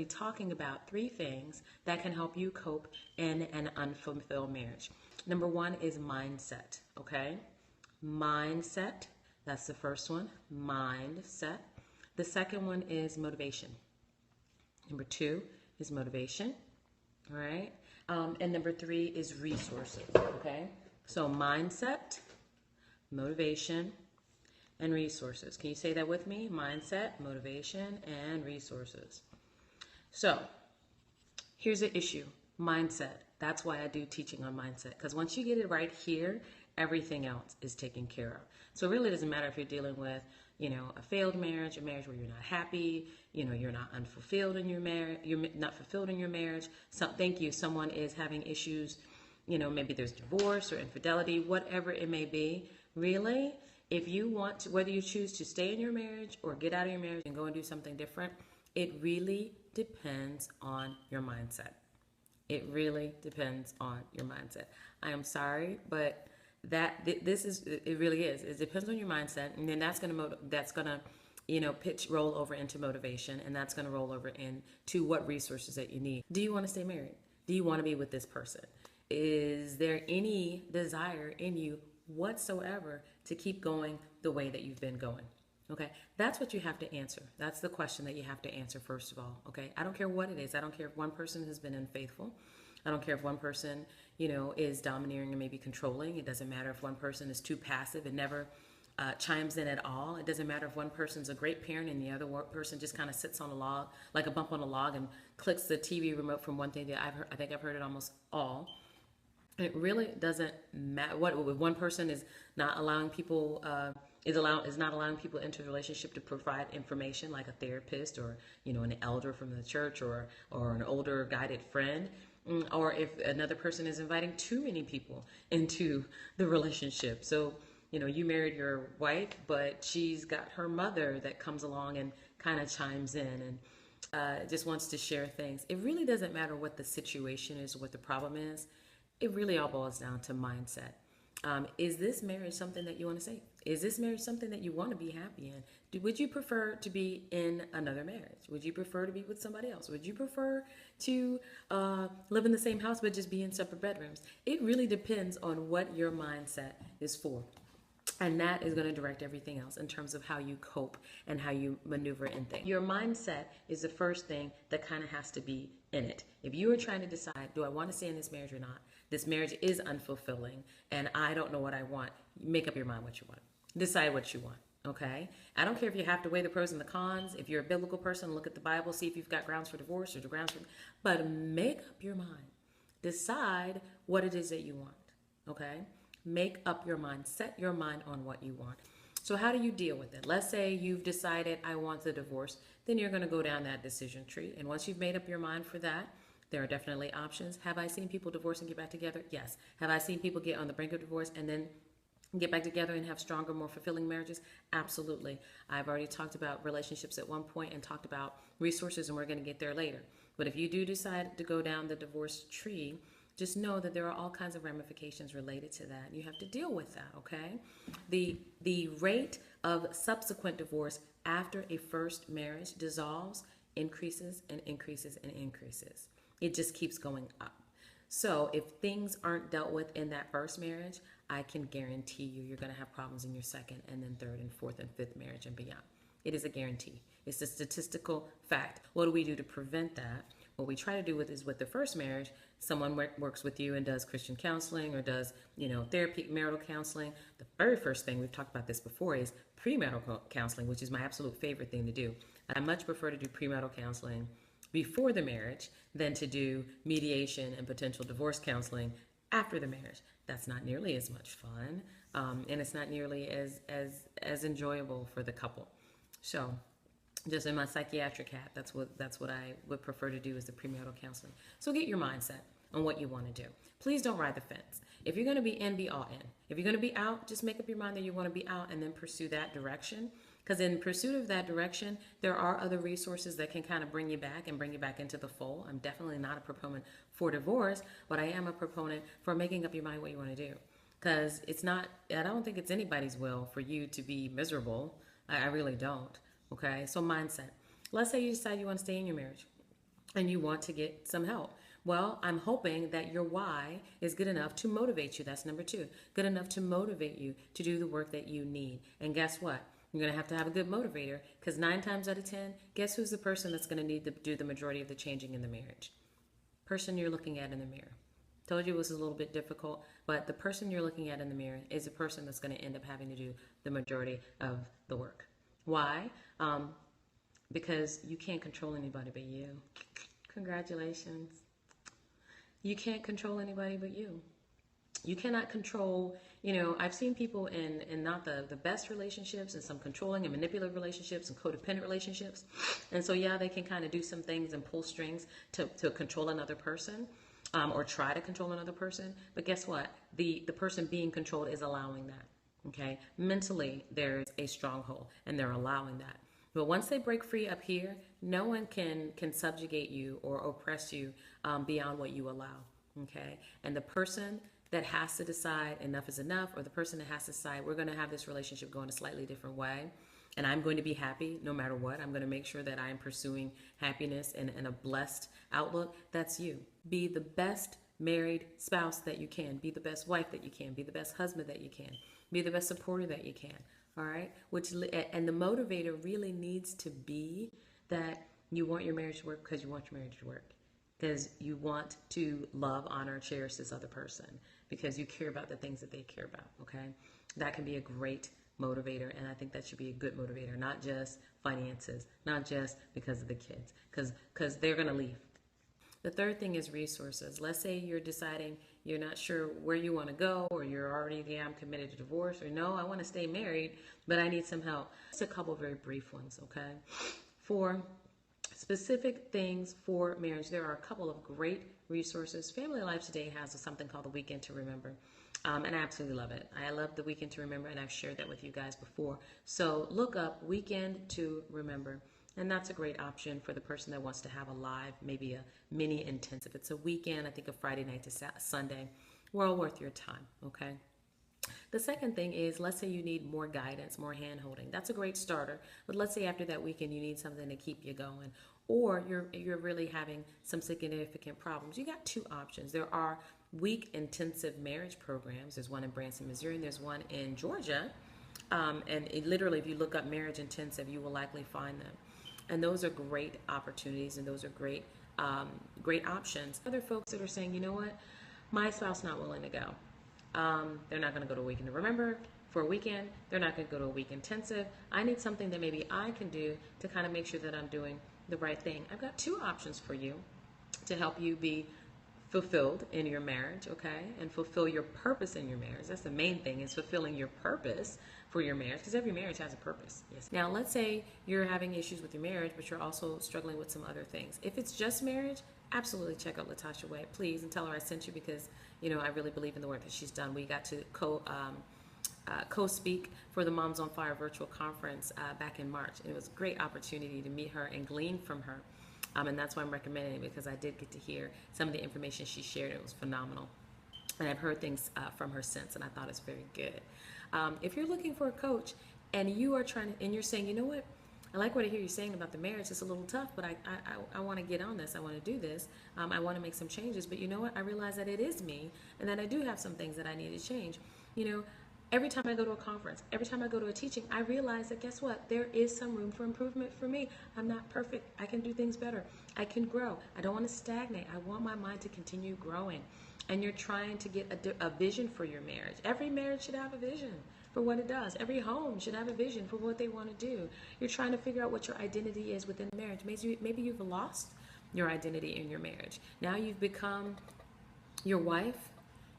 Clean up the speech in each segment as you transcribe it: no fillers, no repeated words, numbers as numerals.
to be talking about 3 things that can help you cope in an unfulfilled marriage. Number 1 is mindset, okay? Mindset, that's the first one, mindset. The second one is motivation. Number 2 is motivation, all right? And number 3 is resources, okay? So mindset, motivation, and resources. Can you say that with me? Mindset, motivation, and resources. So here's the issue, mindset. That's why I do teaching on mindset, because once you get it right here, everything else is taken care of. So it really doesn't matter if you're dealing with, a failed marriage, a marriage where you're not happy, you're not unfulfilled in your marriage, you're not fulfilled in your marriage. So thank you. Someone is having issues, maybe there's divorce or infidelity, whatever it may be. Really, if you want to, whether you choose to stay in your marriage or get out of your marriage and go and do something different, it really depends on your mindset. It really depends on your mindset. I am sorry, but it really is. It depends on your mindset, and then that's gonna roll over into motivation, and that's gonna roll over into what resources that you need. Do you want to stay married? Do you want to be with this person? Is there any desire in you whatsoever to keep going the way that you've been going? Okay, that's what you have to answer. That's the question that you have to answer first of all. Okay, I don't care what it is. I don't care if one person has been unfaithful. I don't care if one person, is domineering and maybe controlling. It doesn't matter if one person is too passive and never chimes in at all. It doesn't matter if one person's a great parent and the other person just kind of sits on a log, like a bump on a log, and clicks the TV remote from one thing that I think I've heard it almost all. It really doesn't matter what one person is not allowing people is not allowing people into the relationship to provide information, like a therapist or an elder from the church or an older guided friend, or if another person is inviting too many people into the relationship. So you married your wife, but she's got her mother that comes along and kind of chimes in and just wants to share things. It really doesn't matter what the situation is or what the problem is. It really all boils down to mindset. Is this marriage something that you want to stay? Is this marriage something that you want to be happy in? Would you prefer to be in another marriage? Would you prefer to be with somebody else? Would you prefer to live in the same house but just be in separate bedrooms? It really depends on what your mindset is for. And that is going to direct everything else in terms of how you cope and how you maneuver in things. Your mindset is the first thing that kind of has to be in it. If you are trying to decide, do I want to stay in this marriage or not? This marriage is unfulfilling and I don't know what I want. Make up your mind what you want. Decide what you want. Okay? I don't care if you have to weigh the pros and the cons. If you're a biblical person, look at the Bible, see if you've got grounds for divorce or the grounds for, but make up your mind. Decide what it is that you want. Okay? Make up your mind. Set your mind on what you want. So how do you deal with it? Let's say you've decided I want the divorce. Then you're going to go down that decision tree. And once you've made up your mind for that, there are definitely options. Have I seen people divorce and get back together? Yes. Have I seen people get on the brink of divorce and then get back together and have stronger, more fulfilling marriages? Absolutely. I've already talked about relationships at one point and talked about resources, and we're going to get there later. But if you do decide to go down the divorce tree, just know that there are all kinds of ramifications related to that. You have to deal with that, okay? The rate of subsequent divorce after a first marriage dissolves, increases and increases and increases. It just keeps going up. So if things aren't dealt with in that first marriage, I can guarantee you're going to have problems in your second and then third and fourth and fifth marriage and beyond. It is a guarantee. It's a statistical fact. What do we do to prevent that? What we try to do with the first marriage, someone works with you and does Christian counseling or does, therapy, marital counseling. The very first thing, we've talked about this before, is premarital counseling, which is my absolute favorite thing to do. I much prefer to do premarital counseling before the marriage than to do mediation and potential divorce counseling after the marriage. That's not nearly as much fun, and it's not nearly as enjoyable for the couple. So just in my psychiatric hat, that's what I would prefer to do, is the premarital counseling. So get your mindset on what you want to do. Please don't ride the fence. If you're going to be in, be all in. If you're going to be out, just make up your mind that you want to be out and then pursue that direction. Because in pursuit of that direction, there are other resources that can kind of bring you back and bring you back into the fold. I'm definitely not a proponent for divorce, but I am a proponent for making up your mind what you want to do. Because I don't think it's anybody's will for you to be miserable. I really don't. Okay, so mindset. Let's say you decide you want to stay in your marriage. and you want to get some help. Well, I'm hoping that your why is good enough to motivate you. That's number two. Good enough to motivate you to do the work that you need. And guess what? You're going to have a good motivator, because 9 times out of 10, guess who's the person that's going to need to do the majority of the changing in the marriage? Person you're looking at in the mirror. Told you it was a little bit difficult, but the person you're looking at in the mirror is the person that's going to end up having to do the majority of the work. Why? Because you can't control anybody but you. Congratulations. You can't control anybody but you. You cannot control, I've seen people in not the best relationships, and some controlling and manipulative relationships and codependent relationships. And so, yeah, they can kind of do some things and pull strings to control another person, or try to control another person. But guess what? The person being controlled is allowing that. Okay? Mentally, there's a stronghold, and they're allowing that. But once they break free up here, no one can subjugate you or oppress you beyond what you allow. Okay? And the person that has to decide enough is enough, or the person that has to decide we're going to have this relationship go in a slightly different way, and I'm going to be happy no matter what. I'm going to make sure that I am pursuing happiness and a blessed outlook. That's you. Be the best married spouse that you can. Be the best wife that you can. Be the best husband that you can. Be the best supporter that you can. All right? And the motivator really needs to be that you want your marriage to work because you want your marriage to work. Because you want to love, honor, cherish this other person, because you care about the things that they care about, okay? That can be a great motivator, and I think that should be a good motivator, not just finances, not just because of the kids, because they're going to leave. The third thing is resources. Let's say you're deciding you're not sure where you want to go, or you're already, yeah, I'm committed to divorce, or no, I want to stay married, but I need some help. Just a couple very brief ones, okay? For specific things for marriage, there are a couple of great resources. Family Life Today has something called the Weekend to Remember, and I absolutely love it. I love the Weekend to Remember, and I've shared that with you guys before. So look up Weekend to Remember, and that's a great option for the person that wants to have a live, maybe a mini intensive. It's a weekend, I think a Friday night to Sunday. Well worth your time, okay? The second thing is, let's say you need more guidance, more hand-holding. That's a great starter. But let's say after that weekend you need something to keep you going, or you're really having some significant problems. You got two options. There are week intensive marriage programs. There's one in Branson, Missouri, and there's one in Georgia. Literally, if you look up marriage intensive, you will likely find them. And those are great opportunities, and those are great options. Other folks that are saying, you know what, my spouse not willing to go. They're not going to go to a Weekend to Remember for a weekend. They're not going to go to a week intensive. I need something that maybe I can do to kind of make sure that I'm doing the right thing. I've got two options for you to help you be fulfilled in your marriage, okay? And fulfill your purpose in your marriage. That's the main thing, is fulfilling your purpose for your marriage, because every marriage has a purpose. Yes. Now, let's say you're having issues with your marriage, but you're also struggling with some other things. If it's just marriage, absolutely check out Latasha Way, please, and tell her I sent you, because I really believe in the work that she's done. We got to co-speak for the Moms on Fire virtual conference back in March. It was a great opportunity to meet her and glean from her, and that's why I'm recommending it, because I did get to hear some of the information she shared. It was phenomenal, and I've heard things from her since, and I thought it's very good. If you're looking for a coach and you are and you're saying, you know what, I like what I hear you saying about the marriage. It's a little tough, but I want to get on this. I want to do this. I want to make some changes. But you know what? I realize that it is me, and that I do have some things that I need to change. Every time I go to a conference, every time I go to a teaching, I realize that, guess what? There is some room for improvement for me. I'm not perfect. I can do things better. I can grow. I don't want to stagnate. I want my mind to continue growing. And you're trying to get a vision for your marriage. Every marriage should have a vision for what it does. Every home should have a vision for what they want to do. You're trying to figure out what your identity is within marriage. Maybe you've lost your identity in your marriage. Now you've become your wife,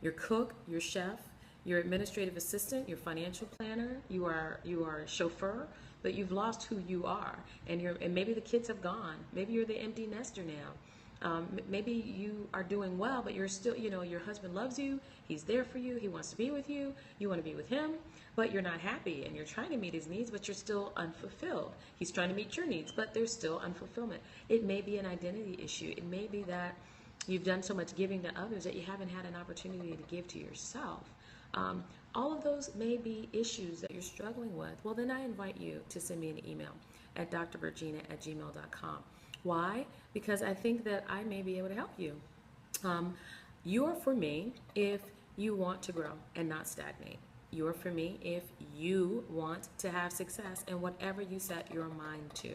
your cook, your chef, your administrative assistant, your financial planner. You are a chauffeur, but you've lost who you are. And maybe the kids have gone. Maybe you're the empty nester now. Maybe you are doing well, but you're still, your husband loves you. He's there for you. He wants to be with you. You want to be with him, but you're not happy, and you're trying to meet his needs, but you're still unfulfilled. He's trying to meet your needs, but there's still unfulfillment. It may be an identity issue. It may be that you've done so much giving to others that you haven't had an opportunity to give to yourself. All of those may be issues that you're struggling with. Well, then I invite you to send me an email at drvirginia@gmail.com. Why? Because I think that I may be able to help you. Um, you're for me if you want to grow and not stagnate. You're for me if you want to have success in whatever you set your mind to.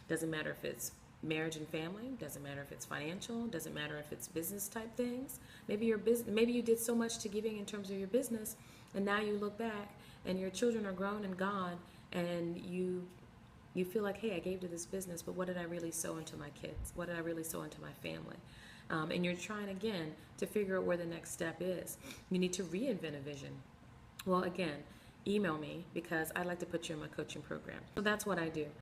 Doesn't matter if it's marriage and family, doesn't matter if it's financial, doesn't matter if it's business type things. Maybe your business, maybe you did so much to giving in terms of your business, and now you look back and your children are grown and gone, and you feel like, hey, I gave to this business, but what did I really sow into my kids? What did I really sow into my family? And you're trying again to figure out where the next step is. You need to reinvent a vision. Well, again, email me because I'd like to put you in my coaching program. So that's what I do.